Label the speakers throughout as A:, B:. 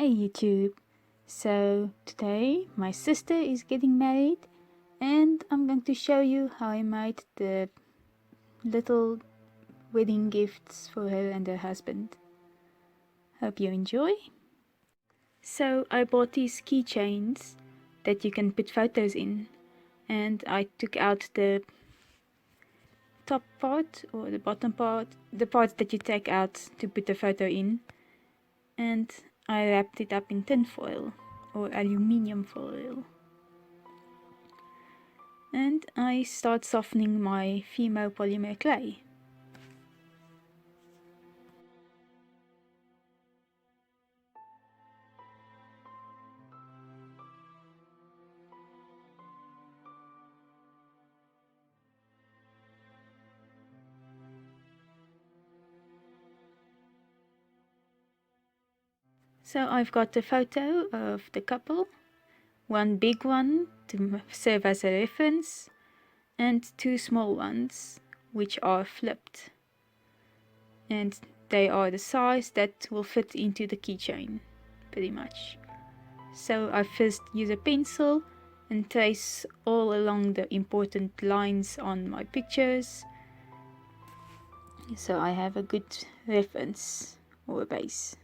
A: Hey YouTube! So today my sister is getting married and I'm going to show you how I made the little wedding gifts for her and her husband. Hope you enjoy! So I bought these keychains that you can put photos in, and I took out the top part or the bottom part, the parts that you take out to put the photo in, and I wrapped it up in tin foil or aluminium foil. And I start softening my Fimo polymer clay. So I've got a photo of the couple, one big one to serve as a reference, and two small ones which are flipped. And they are the size that will fit into the keychain, pretty much. So I first use a pencil and trace all along the important lines on my pictures, so I have a good reference or a base.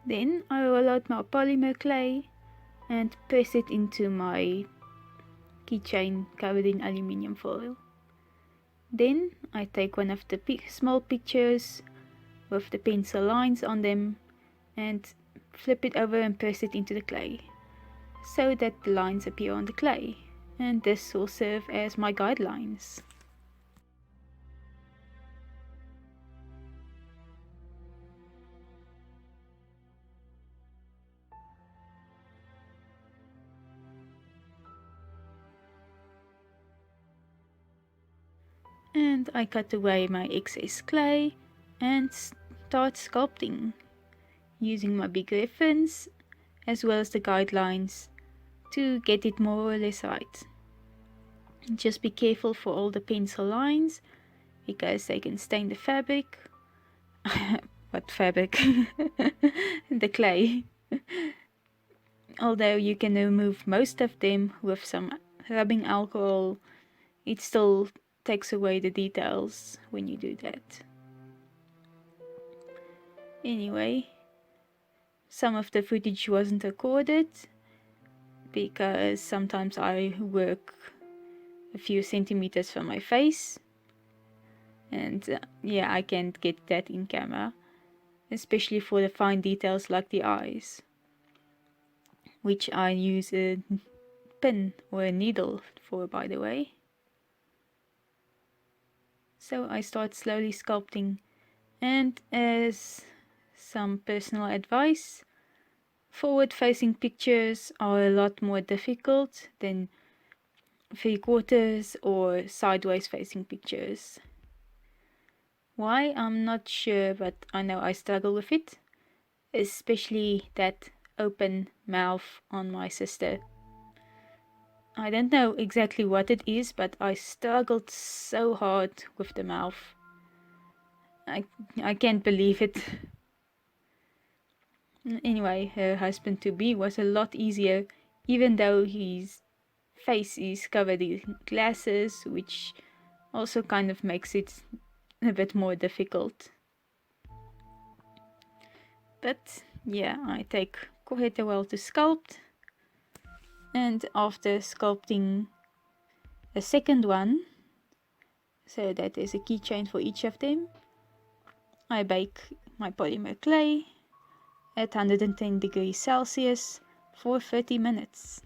A: Then I roll out my polymer clay and press it into my keychain covered in aluminium foil. Then I take one of the small pictures with the pencil lines on them and flip it over and press it into the clay, so that the lines appear on the clay, and this will serve as my guidelines. And I cut away my excess clay and start sculpting using my big reference as well as the guidelines to get it more or less right. Just be careful for all the pencil lines because they can stain the fabric. What fabric? The clay. Although you can remove most of them with some rubbing alcohol, it still takes away the details when you do that. Anyway, some of the footage wasn't recorded because sometimes I work a few centimeters from my face, and yeah, I can't get that in camera, especially for the fine details like the eyes, which I use a pin or a needle for, by the way. So I start slowly sculpting, and as some personal advice, Forward-facing pictures are a lot more difficult than three-quarters or sideways-facing pictures. Why? I'm not sure, but I know I struggle with it, especially that open mouth on my sister. I don't know exactly what it is, but I struggled so hard with the mouth. I can't believe it. Anyway, her husband-to-be was a lot easier, even though his face is covered in glasses, which also kind of makes it a bit more difficult. But yeah, I take quite a while to sculpt, and after sculpting a second one, so that there's a keychain for each of them, I bake my polymer clay at 110 degrees Celsius for 30 minutes.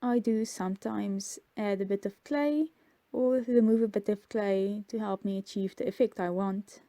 A: I do sometimes add a bit of clay or remove a bit of clay to help me achieve the effect I want.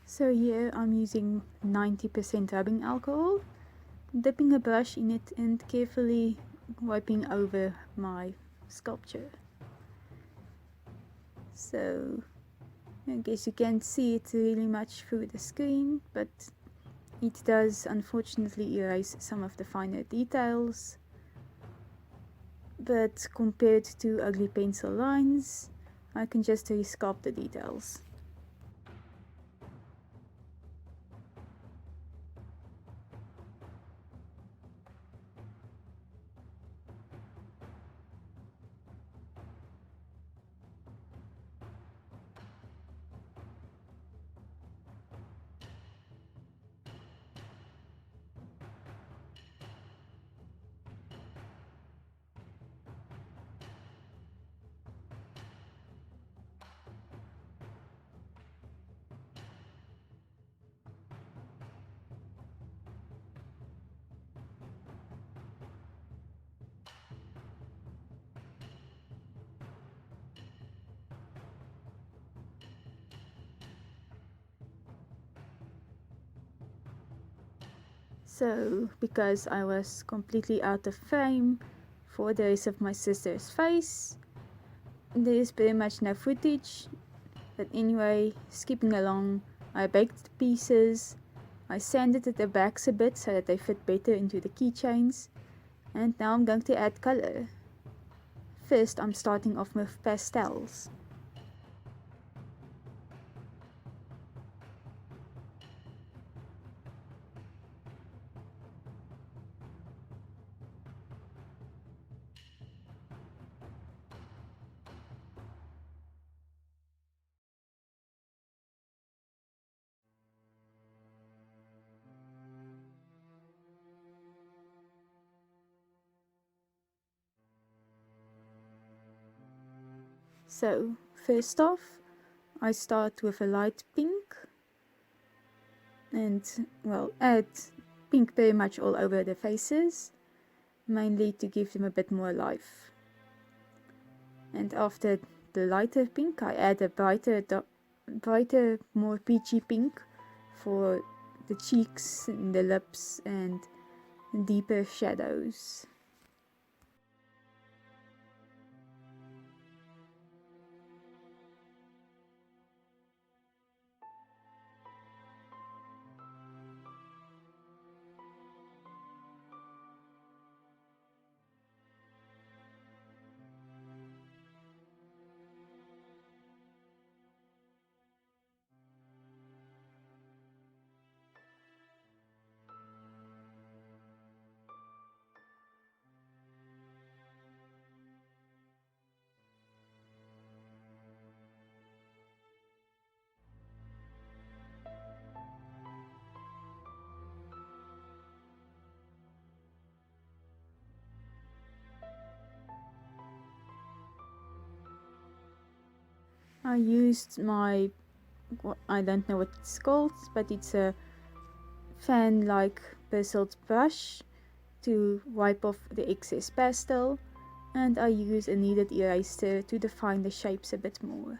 A: So here I'm using 90% rubbing alcohol, dipping a brush in it and carefully wiping over my sculpture. So I guess you can't see it really much through the screen, but it does unfortunately erase some of the finer details. But compared to ugly pencil lines, I can just resculpt the details. So, because I was completely out of frame for the rest of my sister's face, there is pretty much no footage. But anyway, skipping along, I baked the pieces, I sanded the backs a bit so that they fit better into the keychains, and now I'm going to add color. First, I'm starting off with pastels. So, first off, I start with a light pink and, well, add pink pretty much all over the faces, mainly to give them a bit more life. And after the lighter pink, I add a brighter, more peachy pink for the cheeks and the lips and deeper shadows. I used my, I don't know what it's called, but it's a fan-like bristled brush to wipe off the excess pastel, and I use a kneaded eraser to define the shapes a bit more.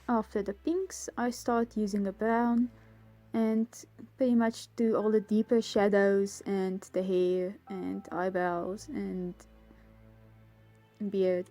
A: After the pinks, I start using a brown and pretty much do all the deeper shadows and the hair and eyebrows and beard.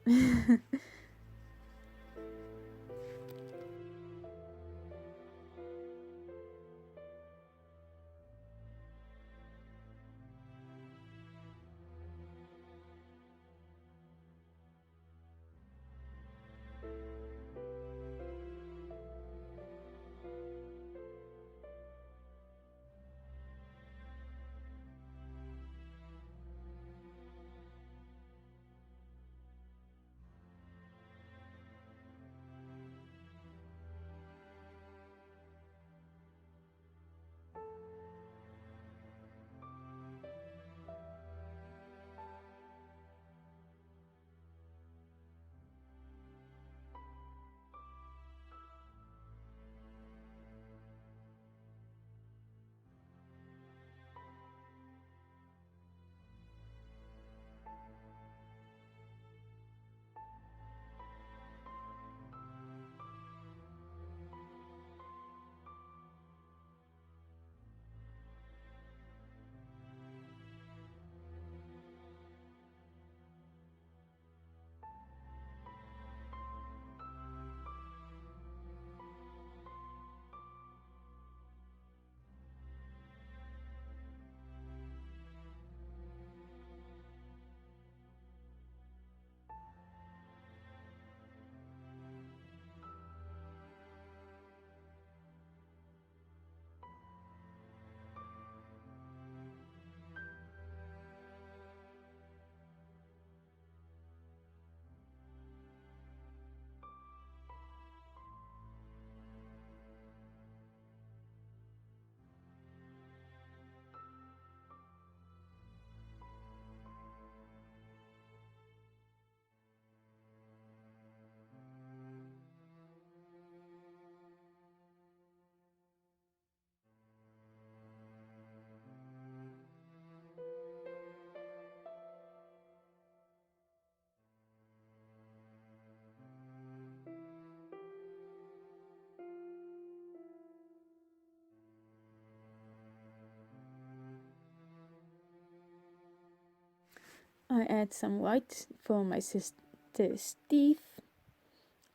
A: I add some white for my sister's teeth,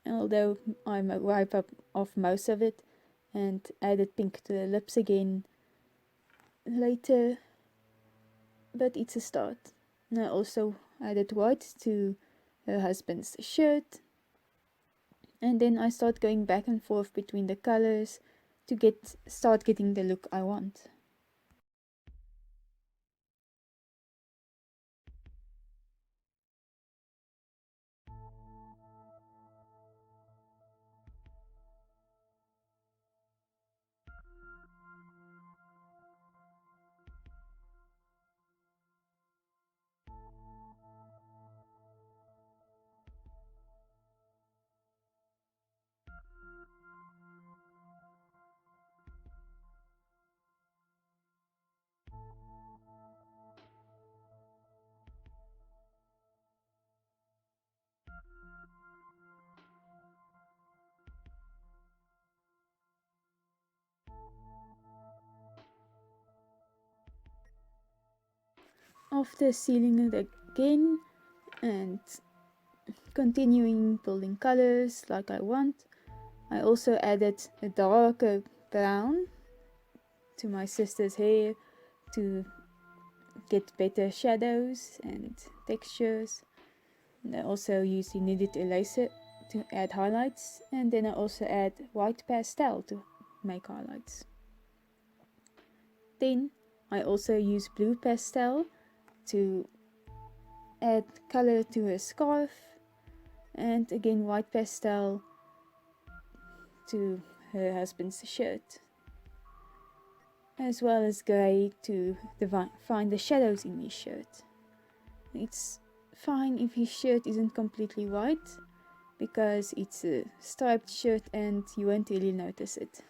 A: although I wipe up off most of it, and added pink to the lips again later, but it's a start. And I also added white to her husband's shirt, and then I start going back and forth between the colors to start getting the look I want. After sealing it again and continuing building colors like I want, I also added a darker brown to my sister's hair to get better shadows and textures. And I also use the kneaded eraser to add highlights, and then I also add white pastel to make highlights. Then I also use blue pastel to add color to her scarf, And again white pastel to her husband's shirt, as well as grey to find the shadows in his shirt. It's fine if his shirt isn't completely white, because it's a striped shirt and you won't really notice it.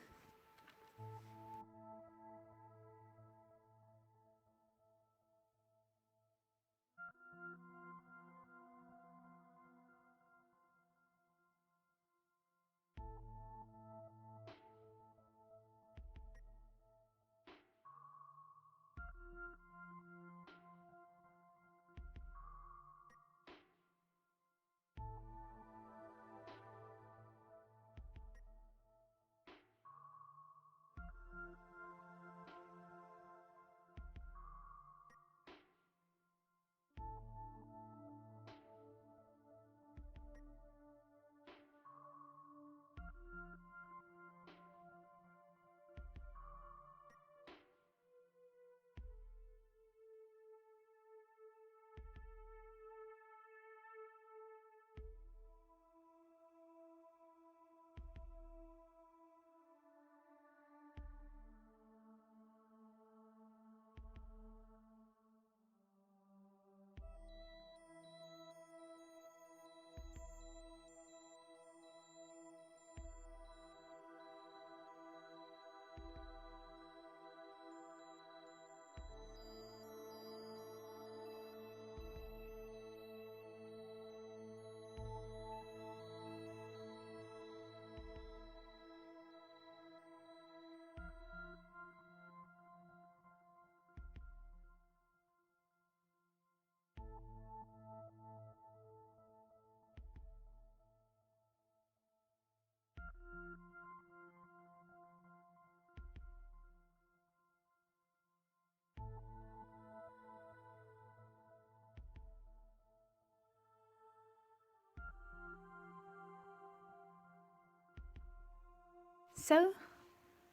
A: So,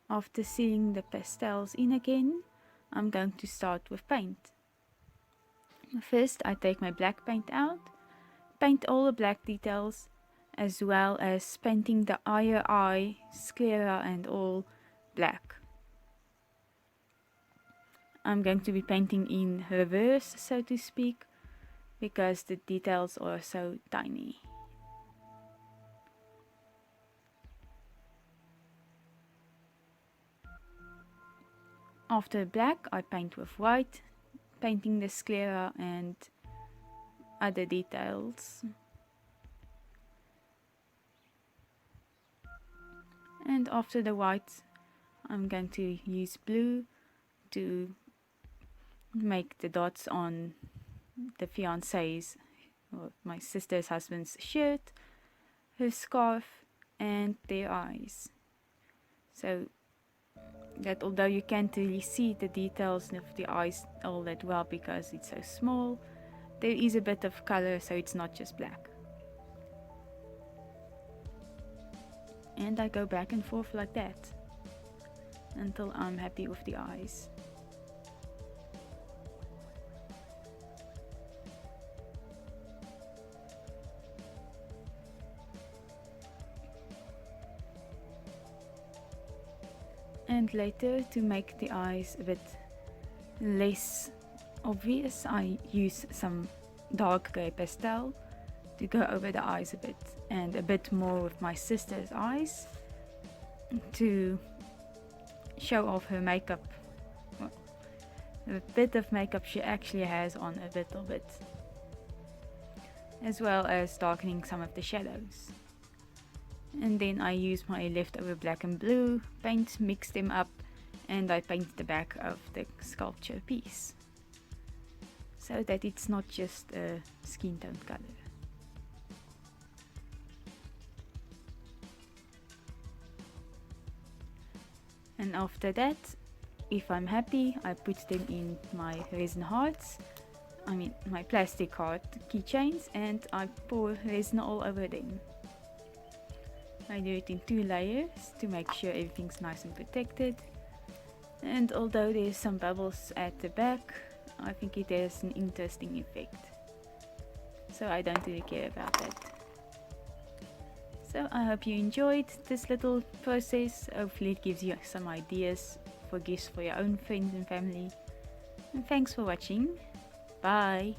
A: after sealing the pastels in again, I'm going to start with paint. First, I take my black paint out, paint all the black details, as well as painting the higher eye, sclera and all black. I'm going to be painting in reverse, so to speak, because the details are so tiny. After black, I paint with white, painting the sclera and other details. And after the white, I'm going to use blue to make the dots on the fiance's, or my sister's husband's shirt, her scarf and their eyes. So that although you can't really see the details of the eyes all that well because it's so small, there is a bit of color, so it's not just black. And I go back and forth like that until I'm happy with the eyes. And later, to make the eyes a bit less obvious, I use some dark grey pastel to go over the eyes a bit, and a bit more with my sister's eyes to show off her makeup, a bit of makeup she actually has on a little bit, as well as darkening some of the shadows. And then I use my leftover black and blue paint, mix them up, and I paint the back of the sculpture piece so that it's not just a skin tone color. And after that, if I'm happy, I put them in my resin hearts, my plastic heart keychains, and I pour resin all over them. I do it in 2 layers to make sure everything's nice and protected. And although there's some bubbles at the back, I think it has an interesting effect. So I don't really care about that. So I hope you enjoyed this little process. Hopefully it gives you some ideas for gifts for your own friends and family. And thanks for watching. Bye.